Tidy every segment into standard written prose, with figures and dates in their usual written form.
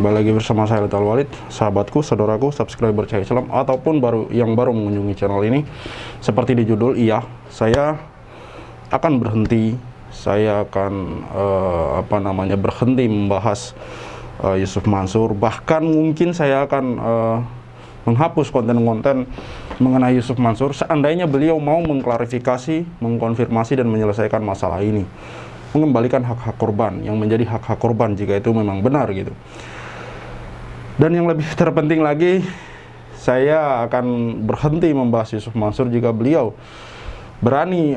kembali lagi bersama saya Lethal Walid, sahabatku, saudaraku, subscriber Cahaya Islam ataupun yang baru mengunjungi channel ini. Seperti di judul, iya, saya akan berhenti. Saya akan berhenti membahas Yusuf Mansur. Bahkan mungkin saya akan menghapus konten-konten mengenai Yusuf Mansur seandainya beliau mau mengklarifikasi, mengkonfirmasi dan menyelesaikan masalah ini, mengembalikan hak-hak korban yang menjadi hak-hak korban jika itu memang benar gitu. Dan yang lebih terpenting lagi, saya akan berhenti membahas Yusuf Mansur jika beliau berani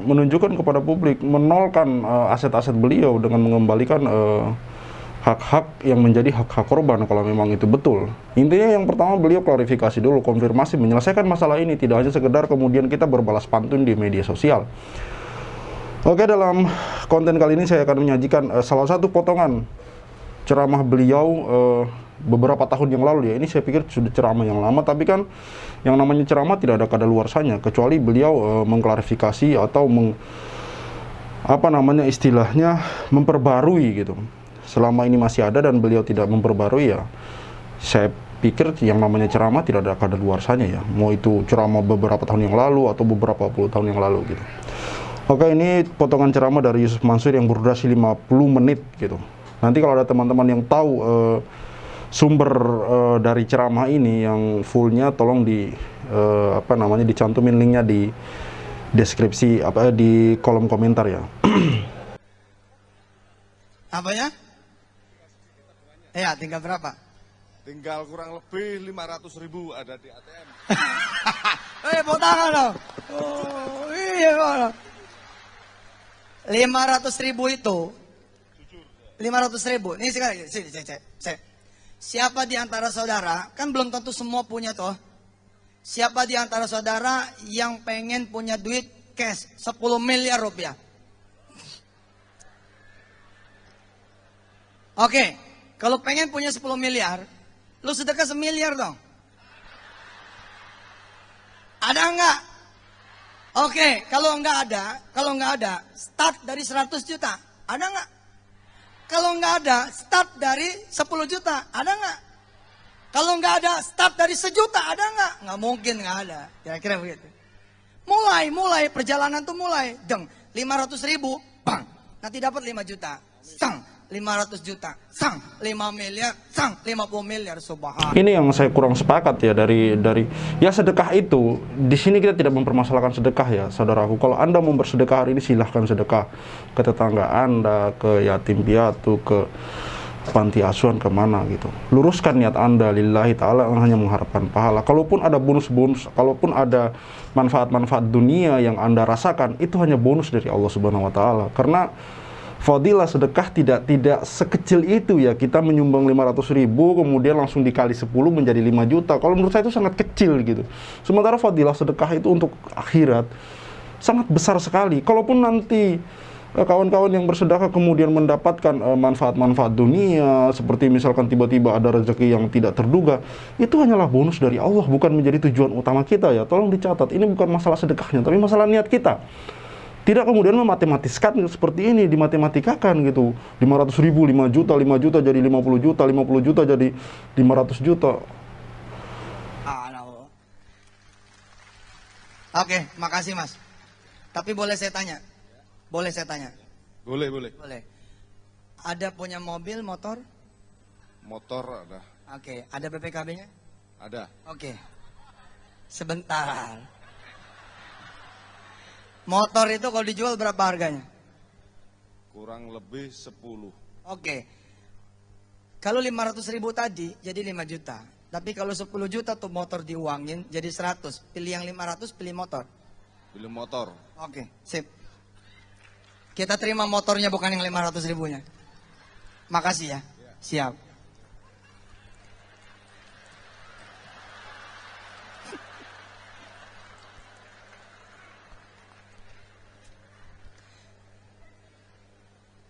menunjukkan kepada publik, menolkan aset-aset beliau dengan mengembalikan hak-hak yang menjadi hak-hak korban kalau memang itu betul. Intinya yang pertama, beliau klarifikasi dulu, konfirmasi, menyelesaikan masalah ini, tidak hanya sekedar kemudian kita berbalas pantun di media sosial. Oke, dalam konten kali ini saya akan menyajikan salah satu potongan ceramah beliau beberapa tahun yang lalu ya. Ini saya pikir sudah ceramah yang lama, tapi kan yang namanya ceramah tidak ada kadaluarsanya kecuali beliau mengklarifikasi atau istilahnya memperbarui gitu. Selama ini masih ada dan beliau tidak memperbarui, ya saya pikir yang namanya ceramah tidak ada kadaluarsanya ya. Mau itu ceramah beberapa tahun yang lalu atau beberapa puluh tahun yang lalu gitu. Oke, ini potongan ceramah dari Yusuf Mansur yang berdurasi 50 menit gitu. Nanti kalau ada teman-teman yang tahu sumber dari ceramah ini yang fullnya, tolong dicantumin linknya di deskripsi di kolom komentar ya. Apa ya? Ya, tinggal berapa? Tinggal kurang lebih 500.000 ada di ATM. Tangan dong. Oh, iya. 500.000 itu 500.000. Ini sekali, sini, cek. Siapa di antara saudara, kan belum tentu semua punya toh. Siapa di antara saudara yang pengen punya duit cash 10 miliar rupiah? Oke, kalau pengen punya 10 miliar, lu sedekah 1 miliar dong. Ada enggak? Oke, kalau enggak ada, start dari 100 juta. Ada enggak? Kalau enggak ada, start dari 10 juta. Ada enggak? Kalau enggak ada, start dari 1 juta. Ada enggak? Enggak mungkin enggak ada. Kira-kira begitu. Mulai perjalanan tuh mulai. 500.000, bang. Nanti dapat 5 juta. Sang. 500 juta, sang 5 miliar, sang 50 miliar, subhanallah. Ini yang saya kurang sepakat ya dari ya, sedekah itu di sini kita tidak mempermasalahkan sedekah ya, saudaraku. Kalau Anda mau bersedekah hari ini, silahkan sedekah ke tetangga Anda, ke yatim piatu, ke panti asuhan, kemana gitu. Luruskan niat Anda lillahi ta'ala, hanya mengharapkan pahala. Kalaupun ada bonus-bonus, kalaupun ada manfaat-manfaat dunia yang Anda rasakan, itu hanya bonus dari Allah Subhanahu wa Ta'ala. Karena fadilah sedekah tidak sekecil itu ya, kita menyumbang 500.000 kemudian langsung dikali 10 menjadi 5 juta. Kalau menurut saya itu sangat kecil gitu. Sementara fadilah sedekah itu untuk akhirat sangat besar sekali. Kalaupun nanti kawan-kawan yang bersedekah kemudian mendapatkan manfaat-manfaat dunia, seperti misalkan tiba-tiba ada rezeki yang tidak terduga, itu hanyalah bonus dari Allah, bukan menjadi tujuan utama kita ya. Tolong dicatat, ini bukan masalah sedekahnya, tapi masalah niat kita. Tidak kemudian memmatematiskan seperti ini, dimatematikkan gitu. 500.000, 5 juta, 5 juta jadi 50 juta, 50 juta jadi 500 juta. Oke, makasih Mas. Tapi boleh saya tanya? Boleh saya tanya? Boleh. Ada punya mobil, motor? Motor ada. Oke, ada BPKB-nya? Ada. Oke. Sebentar. Motor itu kalau dijual berapa harganya? Kurang lebih 10. Oke. Kalau 500.000 tadi jadi 5 juta. Tapi kalau 10 juta tuh motor diuangin jadi 100. Pilih yang 500, pilih motor. Pilih motor. Oke, sip. Kita terima motornya, bukan yang 500.000-nya. Makasih ya. Siap.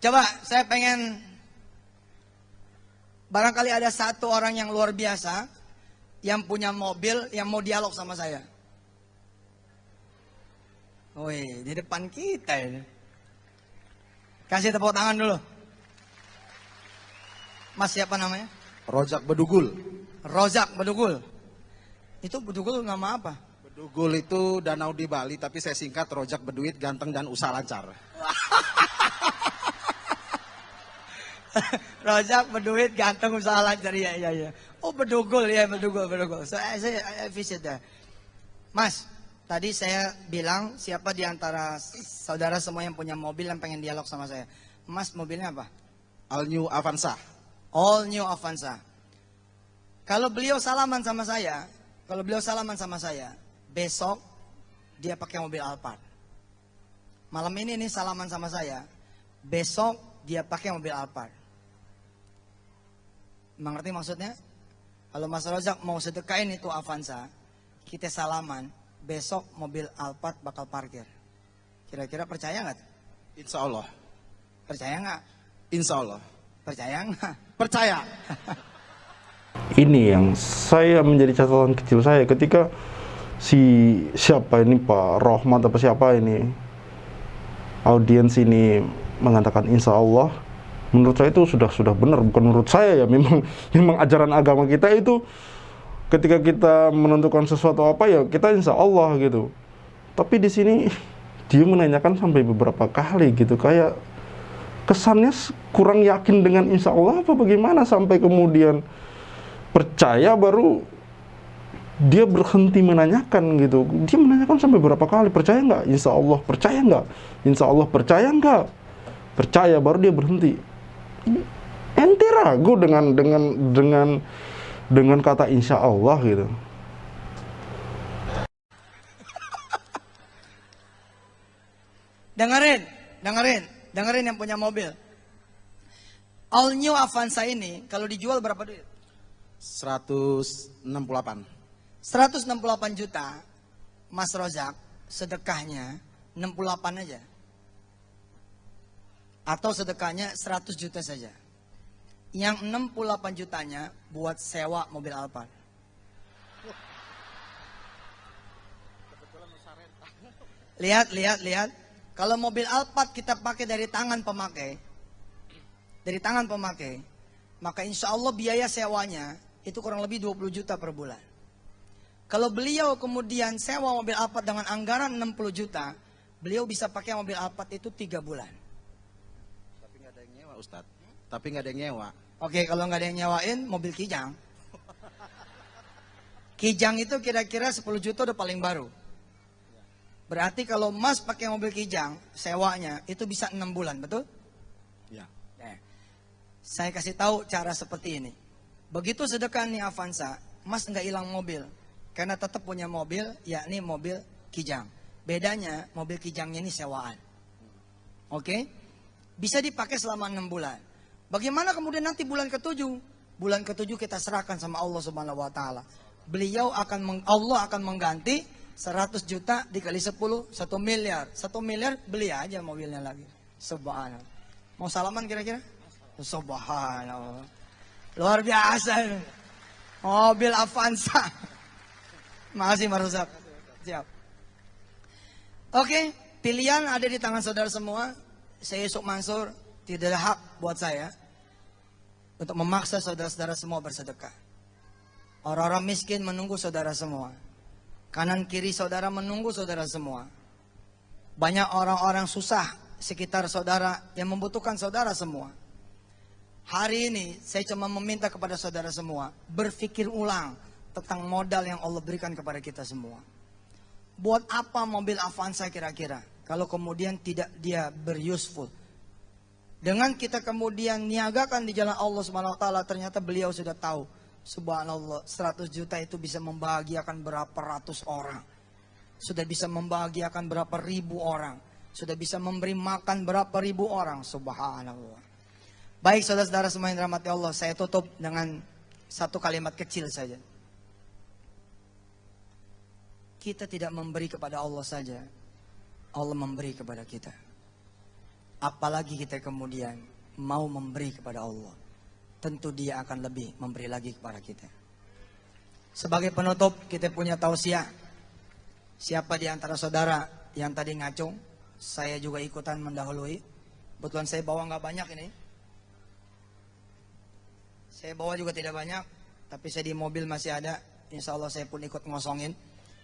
Coba saya pengen, barangkali ada satu orang yang luar biasa yang punya mobil yang mau dialog sama saya. Woi, di depan kita ini. Kasih tepuk tangan dulu. Mas siapa namanya? Rojak Bedugul. Rozak Bedugul. Itu Bedugul nama apa? Bedugul itu danau di Bali, tapi saya singkat Rojak Beduit, ganteng dan usaha lancar. Rozak Beduit ganteng usaha lancar, ya. Oh Bedugul ya, Bedugul. So, saya visit there. Mas, tadi saya bilang siapa di antara saudara semua yang punya mobil yang pengen dialog sama saya. Mas mobilnya apa? All New Avanza. All New Avanza. Kalau beliau salaman sama saya, besok dia pakai mobil Alphard. Malam ini nih salaman sama saya, besok dia pakai mobil Alphard. Mengerti maksudnya? Kalau Mas Rozak mau sedekahin itu Avanza, kita salaman, besok mobil Alphard bakal parkir. Kira-kira percaya nggak? Insya Allah. Percaya nggak? Insya Allah. Percaya nggak? Percaya. Ini yang saya menjadi catatan kecil saya ketika siapa ini Pak Rohmat apa siapa ini audiens ini mengatakan insya Allah, menurut saya itu sudah benar. Bukan menurut saya ya, memang ajaran agama kita itu ketika kita menentukan sesuatu apa ya kita insya Allah gitu. Tapi di sini dia menanyakan sampai beberapa kali gitu, kayak kesannya kurang yakin dengan insya Allah apa bagaimana, sampai kemudian percaya baru dia berhenti menanyakan gitu. Dia menanyakan sampai berapa kali, percaya nggak? Insya Allah percaya nggak? Insya Allah percaya nggak? Percaya baru dia berhenti. Ente ragu dengan kata insya Allah gitu. Dengerin yang punya mobil. All New Avanza ini kalau dijual berapa duit? 168. 168 juta. Mas Rozak sedekahnya 68 aja. Atau sedekahnya 100 juta saja. Yang 68 jutanya buat sewa mobil Alphard. Lihat. Kalau mobil Alphard kita pakai dari tangan pemakai, maka insya Allah biaya sewanya itu kurang lebih 20 juta per bulan. Kalau beliau kemudian sewa mobil Alphard dengan anggaran 60 juta, beliau bisa pakai mobil Alphard itu 3 bulan. Tapi nggak ada yang nyewa, Ustadz. Tapi nggak ada yang nyewa. Oke, kalau nggak ada yang nyewain, mobil Kijang. Kijang itu kira-kira 10 juta udah paling baru. Berarti kalau Mas pakai mobil Kijang, sewanya itu bisa 6 bulan, betul? Ya. Saya kasih tahu cara seperti ini. Begitu sedekah nih Avanza, Mas nggak hilang mobil. Karena tetap punya mobil, yakni mobil Kijang. Bedanya, mobil Kijangnya ini sewaan. Oke? Bisa dipakai selama 6 bulan. Bagaimana kemudian nanti bulan ke-7? Bulan ke-7 kita serahkan sama Allah Subhanahu wa taala. Allah akan mengganti 100 juta dikali 10, 1 miliar. 1 miliar beli aja mobilnya lagi. Subhanallah. Mau salaman kira-kira? Subhanallah. Luar biasa. Mobil Avanza. Makasih Mas Rozak. Siap. Oke, pilihan ada di tangan saudara semua. Saya Yusuf Mansur, tidak ada hak buat saya untuk memaksa saudara-saudara semua bersedekah. Orang-orang miskin menunggu saudara semua. Kanan kiri saudara menunggu saudara semua. Banyak orang-orang susah sekitar saudara yang membutuhkan saudara semua. Hari ini saya cuma meminta kepada saudara semua, berpikir ulang tentang modal yang Allah berikan kepada kita semua. Buat apa mobil Avanza kira-kira kalau kemudian tidak dia beruseful? Dengan kita kemudian niagakan di jalan Allah Subhanahu wa taala, ternyata beliau sudah tahu. Subhanallah, 100 juta itu bisa membahagiakan berapa ratus orang. Sudah bisa membahagiakan berapa ribu orang. Sudah bisa memberi makan berapa ribu orang. Subhanallah. Baik saudara-saudara semua yang dirahmati Allah, saya tutup dengan satu kalimat kecil saja. Kita tidak memberi kepada Allah saja, Allah memberi kepada kita. Apalagi kita kemudian mau memberi kepada Allah, tentu Dia akan lebih memberi lagi kepada kita. Sebagai penutup, kita punya tausiah. Siapa di antara saudara yang tadi ngacung, saya juga ikutan mendahului. Kebetulan saya bawa nggak banyak ini. Saya bawa juga tidak banyak, tapi saya di mobil masih ada. Insya Allah saya pun ikut ngosongin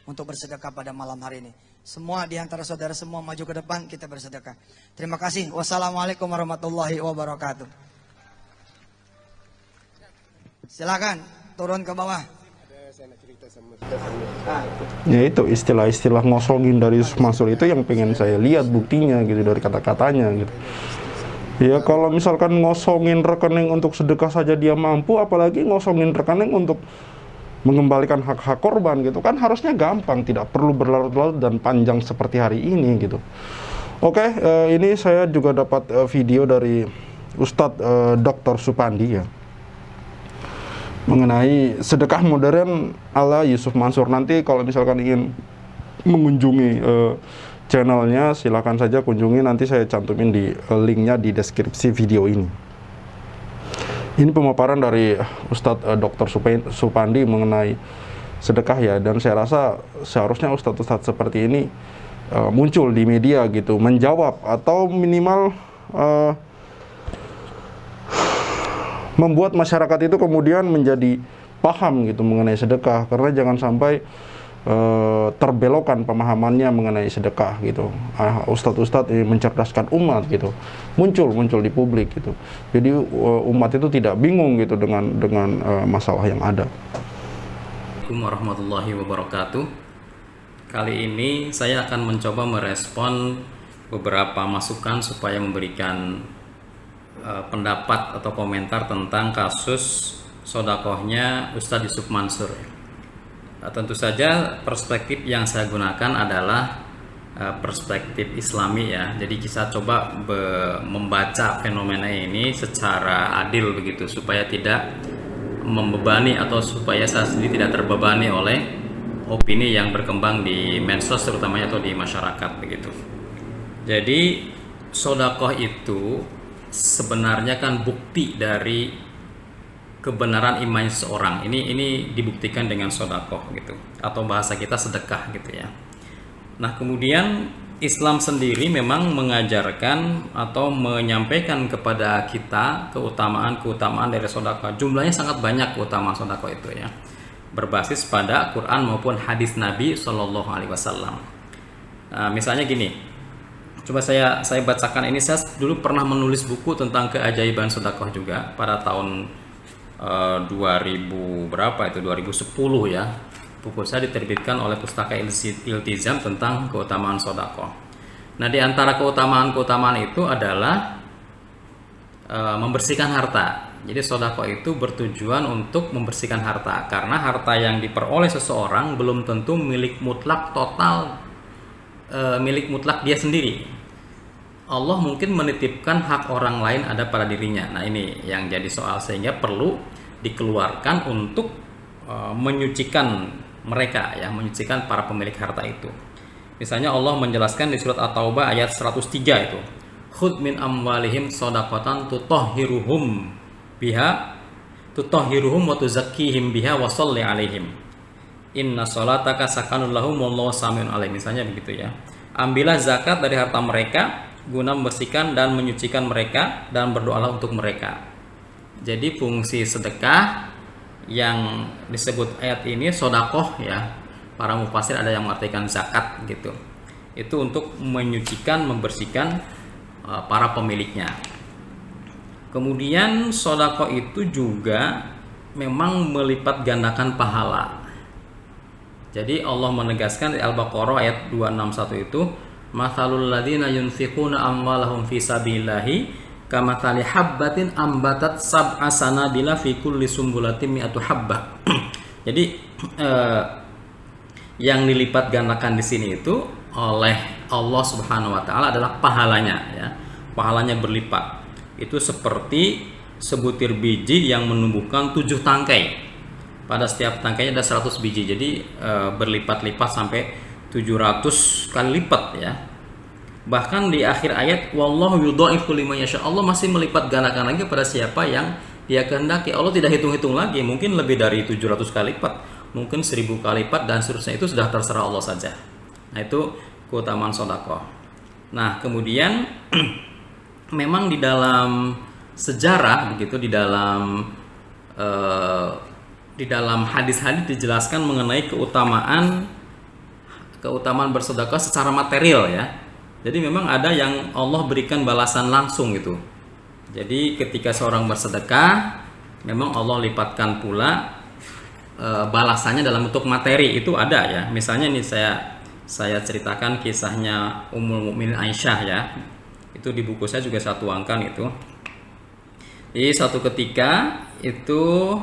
untuk bersedekah pada malam hari ini. Semua di antara saudara semua maju ke depan, kita bersedekah. Terima kasih. Wassalamualaikum warahmatullahi wabarakatuh. Silakan turun ke bawah. Ya itu istilah-istilah ngosongin dari Yusuf Mansur itu yang pengen saya lihat buktinya gitu dari kata-katanya gitu. Ya kalau misalkan ngosongin rekening untuk sedekah saja dia mampu, apalagi ngosongin rekening untuk mengembalikan hak-hak korban gitu kan harusnya gampang, tidak perlu berlarut-larut dan panjang seperti hari ini gitu. Oke, ini saya juga dapat video dari Ustadz Dr. Supandi ya, mengenai sedekah modern ala Yusuf Mansur. Nanti kalau misalkan ingin mengunjungi channelnya, silakan saja kunjungi, nanti saya cantumin di linknya di deskripsi video ini. Ini pemaparan dari Ustadz Dr. Supandi mengenai sedekah ya, dan saya rasa seharusnya Ustadz-Ustadz seperti ini muncul di media gitu, menjawab atau minimal membuat masyarakat itu kemudian menjadi paham gitu mengenai sedekah, karena jangan sampai terbelokkan pemahamannya mengenai sedekah gitu. Ustadz-ustadz ini mencerdaskan umat gitu, muncul di publik gitu. Jadi umat itu tidak bingung gitu dengan masalah yang ada. Assalamualaikum warahmatullahi wabarakatuh. Kali ini saya akan mencoba merespon beberapa masukan supaya memberikan pendapat atau komentar tentang kasus sodakohnya Ustadz Yusuf Mansur. Tentu saja perspektif yang saya gunakan adalah perspektif Islami ya. Jadi kita coba membaca fenomena ini secara adil begitu, supaya tidak membebani atau supaya saya sendiri tidak terbebani oleh opini yang berkembang di medsos terutamanya atau di masyarakat begitu. Jadi sodakoh itu sebenarnya kan bukti dari kebenaran iman seseorang. Ini dibuktikan dengan sodakoh gitu, atau bahasa kita sedekah gitu ya. Nah kemudian Islam sendiri memang mengajarkan atau menyampaikan kepada kita keutamaan dari sodakoh. Jumlahnya sangat banyak keutamaan sodakoh itu ya, berbasis pada Quran maupun hadis Nabi Shallallahu Alaihi Wasallam. Misalnya gini, coba saya bacakan ini. Saya dulu pernah menulis buku tentang keajaiban sodakoh juga pada tahun 2000 berapa itu, 2010 ya. Buku saya diterbitkan oleh Pustaka Iltizam tentang keutamaan sodakoh. Nah di antara keutamaan itu adalah membersihkan harta. Jadi sodakoh itu bertujuan untuk membersihkan harta, karena harta yang diperoleh seseorang belum tentu milik mutlak total, milik mutlak dia sendiri. Allah mungkin menitipkan hak orang lain ada pada dirinya. Nah ini yang jadi soal, sehingga perlu dikeluarkan untuk menyucikan mereka ya, menyucikan para pemilik harta itu. Misalnya Allah menjelaskan di surat At-Taubah ayat 103 itu, khudh min amwalihim shadaqatan tutahhiruhum wa tuzakkihim biha wa sholli alaihim inna sholataka sakanun lahum wallahu samiun alim. Misalnya begitu ya. Ambillah zakat dari harta mereka guna membersihkan dan menyucikan mereka, dan berdoalah untuk mereka. Jadi fungsi sedekah yang disebut ayat ini sodakoh ya, para mufasir ada yang mengartikan zakat gitu, itu untuk menyucikan, membersihkan para pemiliknya. Kemudian sodakoh itu juga memang melipat gandakan pahala. Jadi Allah menegaskan di Al-Baqarah ayat 261 itu, mathalul ladzina yunfiquna amwalahum fi sabilillahi kamathali habbatin ambatat sab'a sanabila fi kulli sumbulatin mi'atu habbah. Jadi yang dilipat gandakan di sini itu oleh Allah Subhanahu wa taala adalah pahalanya ya. Pahalanya berlipat. Itu seperti sebutir biji yang menumbuhkan 7 tangkai. Pada setiap tangkainya ada 100 biji. Jadi berlipat-lipat sampai 700 kali lipat ya. Bahkan di akhir ayat wallahu yudha'ifu liman yasha, Allah masih melipat gandakan lagi pada siapa yang Dia kehendaki. Allah tidak hitung-hitung lagi, mungkin lebih dari 700 kali lipat, mungkin 1000 kali lipat dan seterusnya. Itu sudah terserah Allah saja. Nah itu keutamaan sedekah. Nah kemudian memang di dalam sejarah begitu, di dalam di dalam hadis-hadis dijelaskan mengenai keutamaan bersedekah secara material ya. Jadi memang ada yang Allah berikan balasan langsung gitu. Jadi ketika seorang bersedekah, memang Allah lipatkan pula balasannya dalam bentuk materi, itu ada ya. Misalnya ini saya ceritakan kisahnya Ummul Mukminin Aisyah ya. Itu di buku saya juga saya tuangkan itu. Jadi suatu ketika itu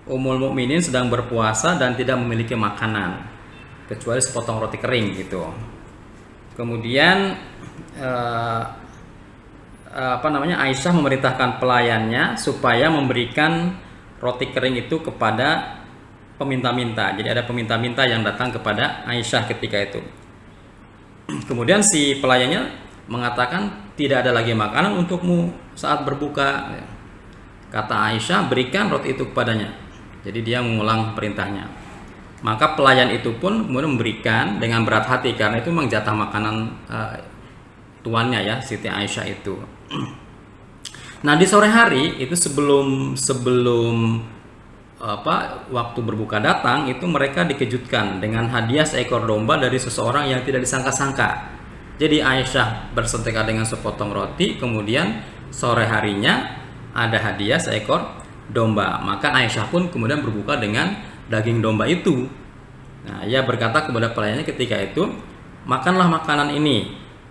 Ummul Mukminin sedang berpuasa dan tidak memiliki makanan kecuali sepotong roti kering gitu. Kemudian Aisyah memerintahkan pelayannya supaya memberikan roti kering itu kepada peminta-minta. Jadi ada peminta-minta yang datang kepada Aisyah ketika itu. Kemudian si pelayannya mengatakan, tidak ada lagi makanan untukmu saat berbuka. Kata Aisyah, berikan roti itu kepadanya. Jadi dia mengulang perintahnya. Maka pelayan itu pun kemudian memberikan dengan berat hati, karena itu memang jatah makanan tuannya ya, Siti Aisyah itu. Nah di sore hari itu sebelum waktu berbuka datang, itu mereka dikejutkan dengan hadiah seekor domba dari seseorang yang tidak disangka-sangka. Jadi Aisyah bersedekah dengan sepotong roti, kemudian sore harinya ada hadiah seekor domba. Maka Aisyah pun kemudian berbuka dengan daging domba itu. Nah, ia berkata kepada pelayannya ketika itu, makanlah makanan ini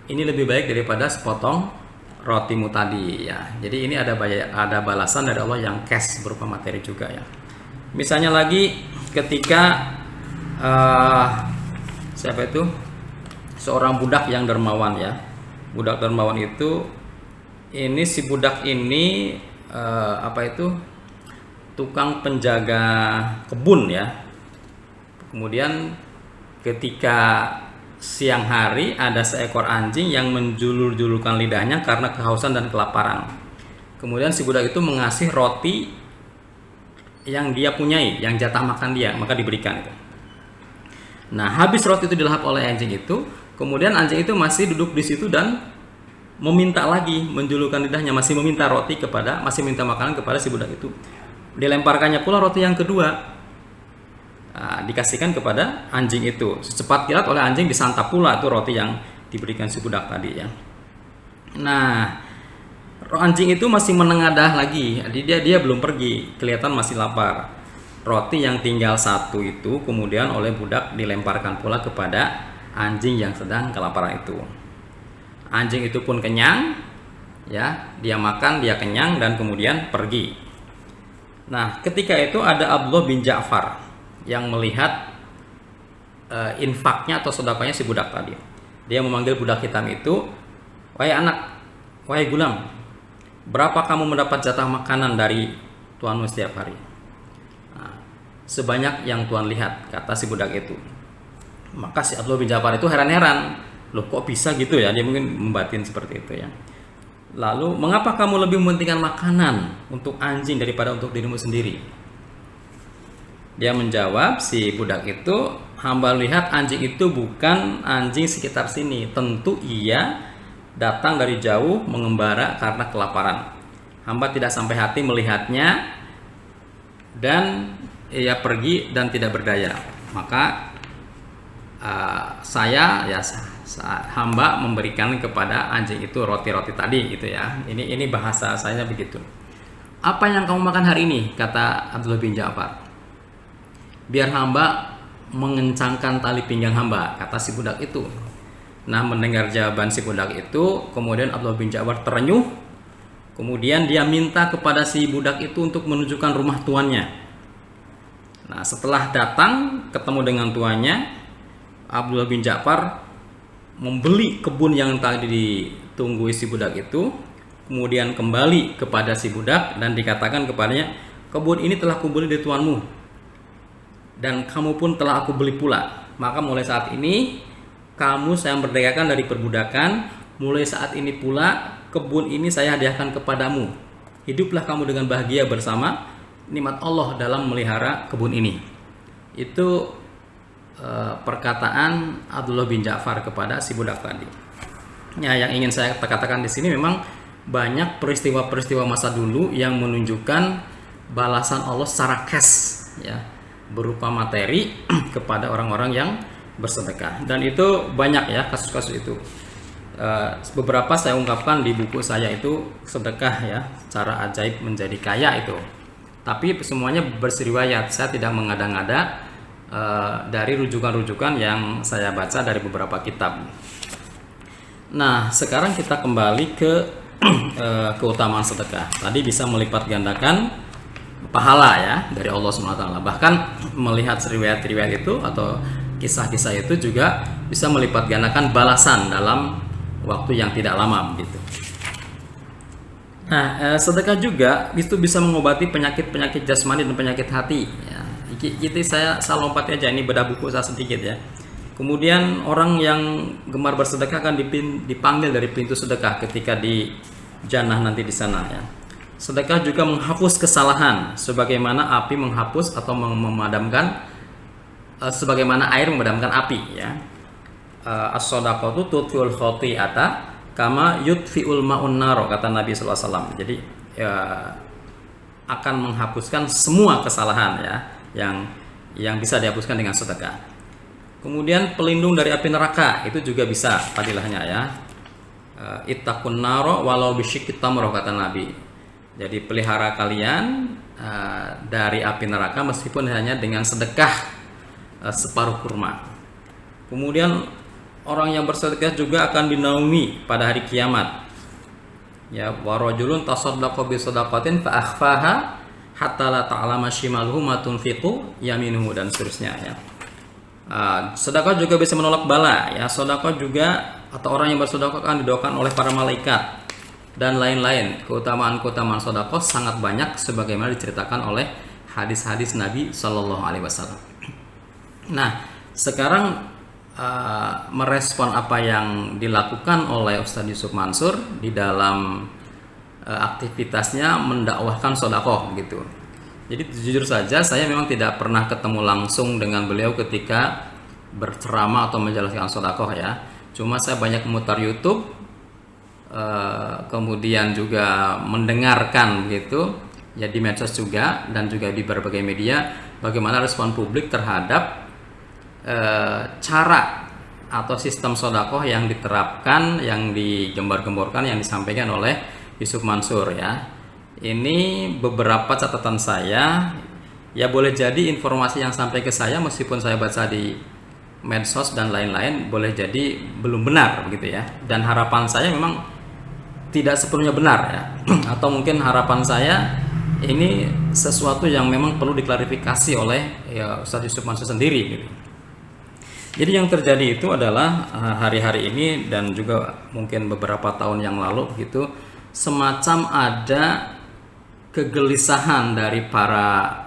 lebih baik daripada sepotong rotimu tadi ya. Jadi ini ada balasan dari Allah yang cash berupa materi juga ya. Misalnya lagi ketika seorang budak yang dermawan ya. Budak dermawan itu, si budak ini tukang penjaga kebun ya. Kemudian ketika siang hari ada seekor anjing yang menjulur-julurkan lidahnya karena kehausan dan kelaparan. Kemudian si budak itu mengasih roti yang dia punyai, yang jatah makan dia, maka diberikan itu. Nah, habis roti itu dilahap oleh anjing itu, kemudian anjing itu masih duduk di situ dan meminta lagi, menjulurkan lidahnya, masih meminta minta makanan kepada si budak itu. Dilemparkannya pula roti yang kedua, dikasihkan kepada anjing itu. Secepat kilat oleh anjing disantap pula itu roti yang diberikan si budak tadi ya. Nah, anjing itu masih menengadah lagi, jadi dia belum pergi, kelihatan masih lapar. Roti yang tinggal satu itu kemudian oleh budak dilemparkan pula kepada anjing yang sedang kelaparan itu. Anjing itu pun kenyang ya, dia makan, dia kenyang dan kemudian pergi. Nah, ketika itu ada Abdullah bin Ja'far yang melihat infaknya atau sedekahnya si budak tadi. Dia memanggil budak hitam itu, "Wahai anak, wahai gulam, berapa kamu mendapat jatah makanan dari tuanmu setiap hari?" Nah, sebanyak yang tuan lihat, kata si budak itu. Maka si Abdullah bin Ja'far itu heran-heran, loh kok bisa gitu ya? Dia mungkin membatin seperti itu ya. Lalu, mengapa kamu lebih mementingkan makanan untuk anjing daripada untuk dirimu sendiri? Dia menjawab, si budak itu, hamba lihat anjing itu bukan anjing sekitar sini. Tentu ia datang dari jauh mengembara karena kelaparan. Hamba tidak sampai hati melihatnya dan ia pergi dan tidak berdaya. Maka hamba memberikan kepada anjing itu roti-roti tadi gitu ya. Ini bahasa saya begitu. Apa yang kamu makan hari ini? Kata Abdullah bin Ja'far. Biar hamba mengencangkan tali pinggang hamba, kata si budak itu. Nah, mendengar jawaban si budak itu, kemudian Abdullah bin Ja'far terenyuh. Kemudian dia minta kepada si budak itu untuk menunjukkan rumah tuannya. Nah, setelah datang ketemu dengan tuannya, Abdullah bin Ja'far membeli kebun yang tadi ditunggu si budak itu, kemudian kembali kepada si budak dan dikatakan kepadanya, "Kebun ini telah kubeli dari tuanmu dan kamu pun telah aku beli pula. Maka mulai saat ini kamu saya merdekakan dari perbudakan. Mulai saat ini pula kebun ini saya hadiahkan kepadamu. Hiduplah kamu dengan bahagia bersama nikmat Allah dalam memelihara kebun ini." Itu perkataan Abdullah bin Ja'far kepada si budak tadi. Ya, yang ingin saya katakan di sini memang banyak peristiwa-peristiwa masa dulu yang menunjukkan balasan Allah secara cash ya, berupa materi kepada orang-orang yang bersedekah. Dan itu banyak ya kasus-kasus itu. Beberapa saya ungkapkan di buku saya itu sedekah ya, cara ajaib menjadi kaya itu. Tapi semuanya bersriwayat, saya tidak mengada-ngada dari rujukan-rujukan yang saya baca dari beberapa kitab. Nah, sekarang kita kembali ke keutamaan sedekah. Tadi bisa melipat gandakan pahala ya dari Allah SWT. Bahkan melihat riwayat-riwayat itu atau kisah-kisah itu juga bisa melipat gandakan balasan dalam waktu yang tidak lama begitu. Nah, sedekah juga itu bisa mengobati penyakit-penyakit jasmani dan penyakit hati ya. Itu saya lompat aja, ini bedah buku saya sedikit ya. Kemudian orang yang gemar bersedekah akan dipanggil dari pintu sedekah ketika di jannah nanti di sana ya. Sedekah juga menghapus kesalahan sebagaimana api menghapus atau memadamkan sebagaimana air memadamkan api ya. As-shadaqatu tudfi'ul khati'ata kama yudfi'ul ma'un naro, kata Nabi SAW. Jadi akan menghapuskan semua kesalahan ya yang bisa dihapuskan dengan sedekah. Kemudian pelindung dari api neraka itu juga bisa fadilahnya ya. Ittaqun naro walau bisyikki tamroh, kata Nabi. Jadi pelihara kalian dari api neraka meskipun hanya dengan sedekah separuh kurma. Kemudian orang yang bersedekah juga akan dinaungi pada hari kiamat. Ya, wa rajulun tasaddaqa bi shadaqatin fa akhfaha hatta la ta'lama shimaluhu ma tunfiqu yaminuhu, dan seterusnya ya. Sedekah juga bisa menolak bala ya. Sedekah juga atau orang yang bersedekah akan didoakan oleh para malaikat dan lain-lain. Keutamaan-keutamaan sedekah sangat banyak sebagaimana diceritakan oleh hadis-hadis Nabi Shallallahu Alaihi Wasallam. Nah, sekarang merespon apa yang dilakukan oleh Ustadz Yusuf Mansur di dalam aktivitasnya mendakwahkan sedekah gitu. Jadi jujur saja saya memang tidak pernah ketemu langsung dengan beliau ketika berceramah atau menjelaskan sedekah ya. Cuma saya banyak memutar YouTube, kemudian juga mendengarkan gitu ya di medsos juga dan juga di berbagai media bagaimana respon publik terhadap cara atau sistem sedekah yang diterapkan, yang digembar-gemborkan, yang disampaikan oleh Yusuf Mansur ya. Ini beberapa catatan saya, ya boleh jadi informasi yang sampai ke saya meskipun saya baca di medsos dan lain-lain boleh jadi belum benar begitu ya. Dan harapan saya memang tidak sepenuhnya benar ya. Atau mungkin harapan saya ini sesuatu yang memang perlu diklarifikasi oleh ya Ustadz Yusuf Mansur sendiri gitu. Jadi yang terjadi itu adalah hari-hari ini dan juga mungkin beberapa tahun yang lalu gitu, semacam ada kegelisahan dari para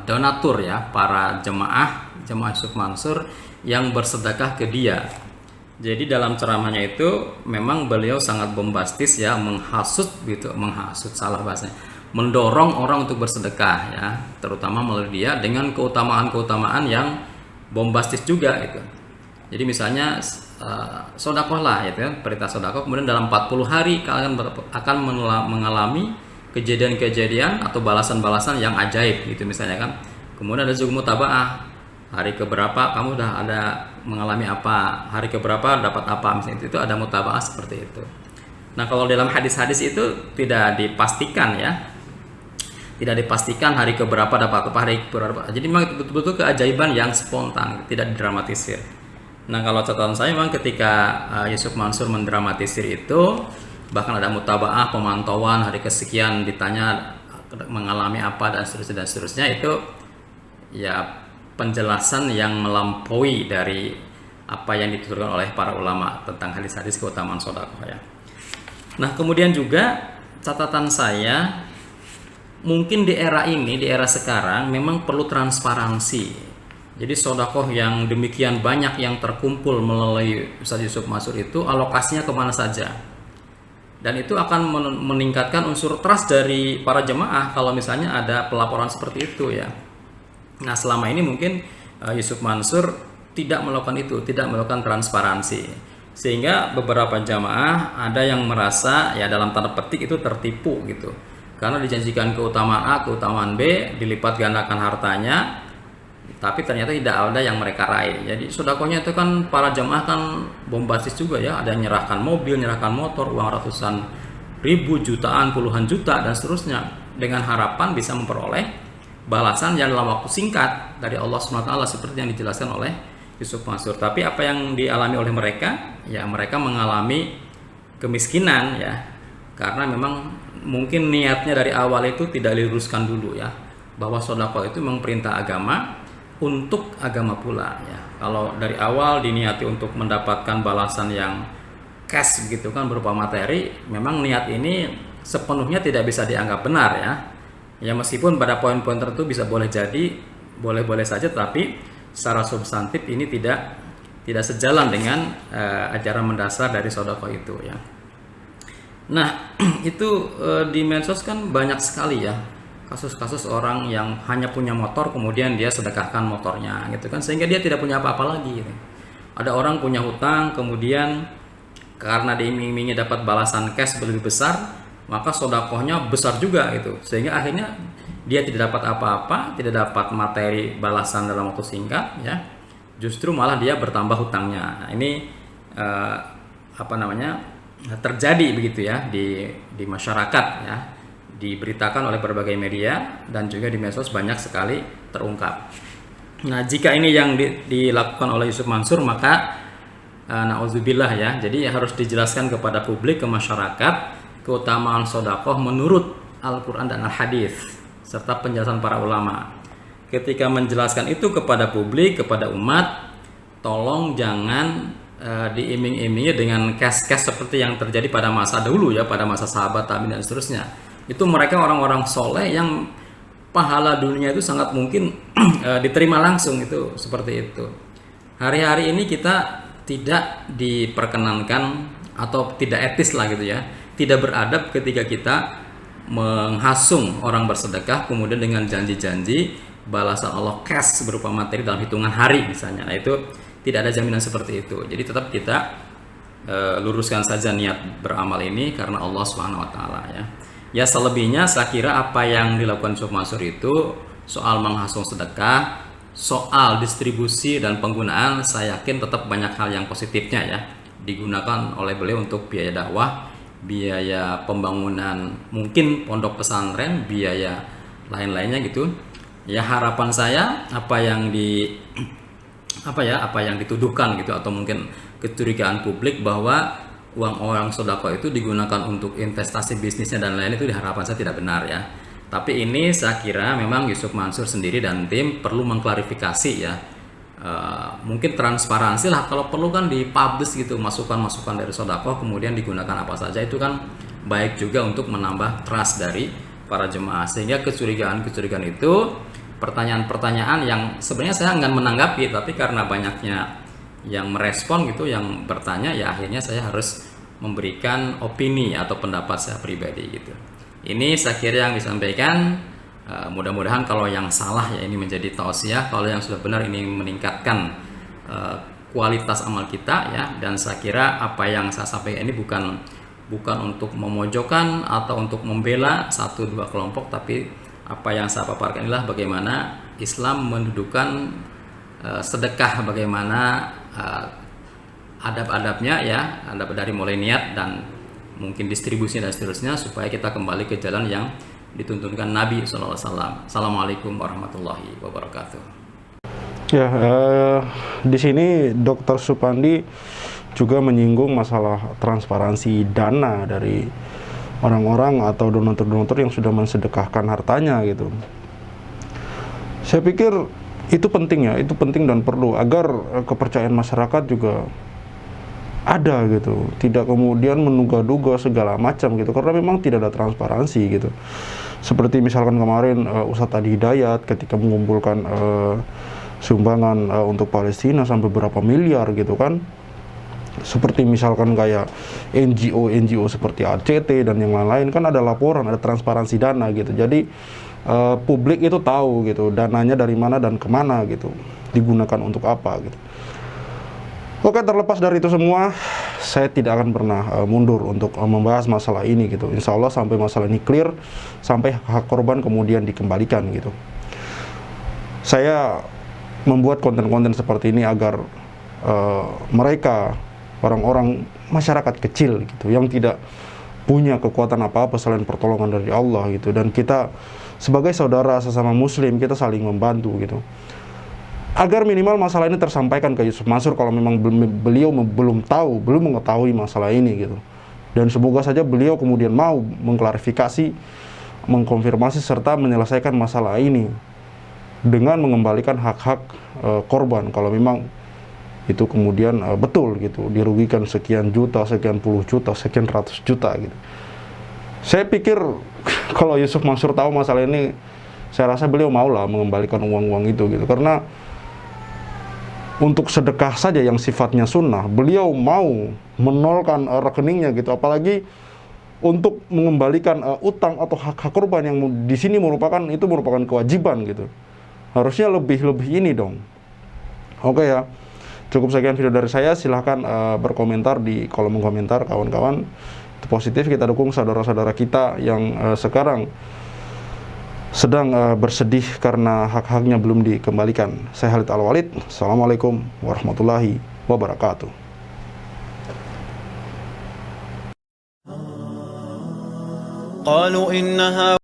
donatur ya, para jemaah Yusuf Mansur yang bersedekah ke dia. Jadi dalam ceramahnya itu memang beliau sangat bombastis ya, menghasut salah bahasanya, mendorong orang untuk bersedekah ya, terutama melalui dia dengan keutamaan-keutamaan yang bombastis juga itu. Jadi misalnya sedekah lah gitu ya, perintah sedekah, kemudian dalam 40 hari kalian akan mengalami kejadian-kejadian atau balasan-balasan yang ajaib gitu misalnya kan. Kemudian ada juga mutabaah, hari keberapa kamu udah ada mengalami apa, hari keberapa dapat apa, misalnya itu ada mutabaah seperti itu. Nah, kalau dalam hadis-hadis itu tidak dipastikan ya, tidak dipastikan hari keberapa dapat apa, hari keberapa. Jadi memang itu betul-betul keajaiban yang spontan, tidak didramatisir. Nah, kalau catatan saya memang ketika Yusuf Mansur mendramatisir itu, bahkan ada mutabaah, pemantauan hari kesekian, ditanya mengalami apa dan seterusnya itu ya penjelasan yang melampaui dari apa yang dituturkan oleh para ulama tentang hadis-hadis keutamaan sedekah ya. Nah, kemudian juga catatan saya, mungkin di era ini, di era sekarang memang perlu transparansi. Jadi sedekah yang demikian banyak yang terkumpul melalui Ustadz Yusuf Mansur itu alokasinya kemana saja. Dan itu akan meningkatkan unsur trust dari para jemaah kalau misalnya ada pelaporan seperti itu ya. Nah, selama ini mungkin Yusuf Mansur tidak melakukan itu, tidak melakukan transparansi. Sehingga beberapa jamaah ada yang merasa ya dalam tanda petik itu tertipu gitu. karena dijanjikan keutamaan A, keutamaan B, dilipat gandakan hartanya, tapi ternyata tidak ada yang mereka raih. Jadi sedekahnya itu kan para jamaah kan bombastis juga ya, ada yang nyerahkan mobil, nyerahkan motor, uang ratusan ribu, jutaan, puluhan juta dan seterusnya, dengan harapan bisa memperoleh balasan yang dalam waktu singkat dari Allah SWT seperti yang dijelaskan oleh Yusuf Mansur. Tapi apa yang dialami oleh mereka? Ya mereka mengalami kemiskinan ya, karena memang mungkin niatnya dari awal itu tidak diluruskan dulu ya, bahwa sedekah itu memang perintah agama untuk agama pula ya. Kalau dari awal diniati untuk mendapatkan balasan yang cash begitu kan, berupa materi, memang niat ini sepenuhnya tidak bisa dianggap benar ya. Ya meskipun pada poin-poin tertentu bisa boleh jadi, boleh-boleh saja, tapi secara substantif ini tidak sejalan dengan ajaran mendasar dari sedekah itu ya. Nah itu di medsos kan banyak sekali ya kasus-kasus orang yang hanya punya motor kemudian dia sedekahkan motornya gitu kan, sehingga dia tidak punya apa-apa lagi gitu. Ada orang punya hutang kemudian karena diiming-imingi dapat balasan cash lebih besar, maka sedekahnya besar juga gitu, sehingga akhirnya dia tidak dapat apa-apa, tidak dapat materi balasan dalam waktu singkat ya, justru malah dia bertambah hutangnya. Nah, ini terjadi begitu ya di masyarakat ya, diberitakan oleh berbagai media dan juga di medsos banyak sekali terungkap. Nah jika ini yang dilakukan oleh Yusuf Mansur, maka na'udzubillah ya, jadi harus dijelaskan kepada publik, ke masyarakat, keutamaan sedekah menurut Al-Quran dan Al-Hadis serta penjelasan para ulama. Ketika menjelaskan itu kepada publik, kepada umat, tolong jangan diiming-imingi dengan cash-cash seperti yang terjadi pada masa dulu ya, pada masa sahabat, tabi'in dan seterusnya. Itu mereka orang-orang soleh yang pahala dunia itu sangat mungkin diterima langsung, itu seperti itu. Hari-hari ini kita tidak diperkenankan atau tidak etis lah gitu ya, tidak beradab ketika kita menghasung orang bersedekah kemudian dengan janji-janji balasan Allah cash berupa materi dalam hitungan hari misalnya. Nah itu tidak ada jaminan seperti itu. Jadi tetap kita luruskan saja niat beramal ini karena Allah Subhanahu wa taala ya. Ya selebihnya saya kira apa yang dilakukan Yusuf Mansur itu soal menghasung sedekah, soal distribusi dan penggunaan, saya yakin tetap banyak hal yang positifnya ya, digunakan oleh beliau untuk biaya dakwah, biaya pembangunan mungkin pondok pesantren, biaya lain-lainnya gitu. Ya harapan saya apa yang dituduhkan gitu atau mungkin kecurigaan publik bahwa uang orang sedekah itu digunakan untuk investasi bisnisnya dan lain, itu harapan saya tidak benar ya. Tapi ini saya kira memang Yusuf Mansur sendiri dan tim perlu mengklarifikasi ya. Mungkin transparansi lah, kalau perlu kan dipublish gitu masukan-masukan dari sedekah kemudian digunakan apa saja, itu kan baik juga untuk menambah trust dari para jemaah, sehingga kecurigaan-kecurigaan itu, pertanyaan-pertanyaan yang sebenarnya saya enggan menanggapi, tapi karena banyaknya yang merespon gitu, yang bertanya, ya akhirnya saya harus memberikan opini atau pendapat saya pribadi gitu. Ini saya kira yang disampaikan. Mudah-mudahan kalau yang salah ya ini menjadi tausiah, kalau yang sudah benar ini meningkatkan kualitas amal kita ya. Dan saya kira apa yang saya sampaikan ini bukan untuk memojokkan atau untuk membela satu dua kelompok, tapi apa yang saya paparkan inilah bagaimana Islam mendudukan sedekah, bagaimana adab-adabnya ya, adab dari mulai niat dan mungkin distribusi dan seterusnya, supaya kita kembali ke jalan yang dituntunkan Nabi SAW. Assalamualaikum warahmatullahi wabarakatuh. Ya, di sini Dr. Supandi juga menyinggung masalah transparansi dana dari orang-orang atau donatur-donatur yang sudah mensedekahkan hartanya gitu. Saya pikir itu penting ya, itu penting dan perlu agar kepercayaan masyarakat juga ada gitu, tidak kemudian menduga-duga segala macam gitu, karena memang tidak ada transparansi gitu. Seperti misalkan kemarin Ustadz Adi Hidayat ketika mengumpulkan sumbangan untuk Palestina sampai berapa miliar gitu kan. Seperti misalkan kayak NGO seperti ACT dan yang lain-lain kan ada laporan, ada transparansi dana gitu. Jadi publik itu tahu gitu dananya dari mana dan kemana gitu, digunakan untuk apa gitu. Oke, terlepas dari itu semua, saya tidak akan pernah mundur untuk membahas masalah ini gitu. Insya Allah sampai masalah ini clear, sampai hak korban kemudian dikembalikan gitu. Saya membuat konten-konten seperti ini agar mereka, orang-orang masyarakat kecil gitu, yang tidak punya kekuatan apa-apa selain pertolongan dari Allah gitu, dan kita sebagai saudara sesama muslim, kita saling membantu gitu, agar minimal masalah ini tersampaikan ke Yusuf Mansur kalau memang beliau belum mengetahui masalah ini gitu. Dan semoga saja beliau kemudian mau mengklarifikasi, mengkonfirmasi serta menyelesaikan masalah ini dengan mengembalikan hak-hak korban kalau memang itu kemudian betul gitu, dirugikan sekian juta, sekian puluh juta, sekian ratus juta gitu. Saya pikir kalau Yusuf Mansur tahu masalah ini, saya rasa beliau maulah mengembalikan uang-uang itu gitu, karena untuk sedekah saja yang sifatnya sunnah, beliau mau menolkan rekeningnya gitu, apalagi untuk mengembalikan utang atau hak-hak korban yang di sini merupakan kewajiban gitu. Harusnya lebih ini dong. Oke ya, cukup sekian video dari saya. Silahkan berkomentar di kolom komentar kawan-kawan. Itu positif, kita dukung saudara-saudara kita yang sekarang sedang bersedih karena hak-haknya belum dikembalikan. Saya Khalid Al-Walid. Assalamualaikum warahmatullahi wabarakatuh. قالوا إنها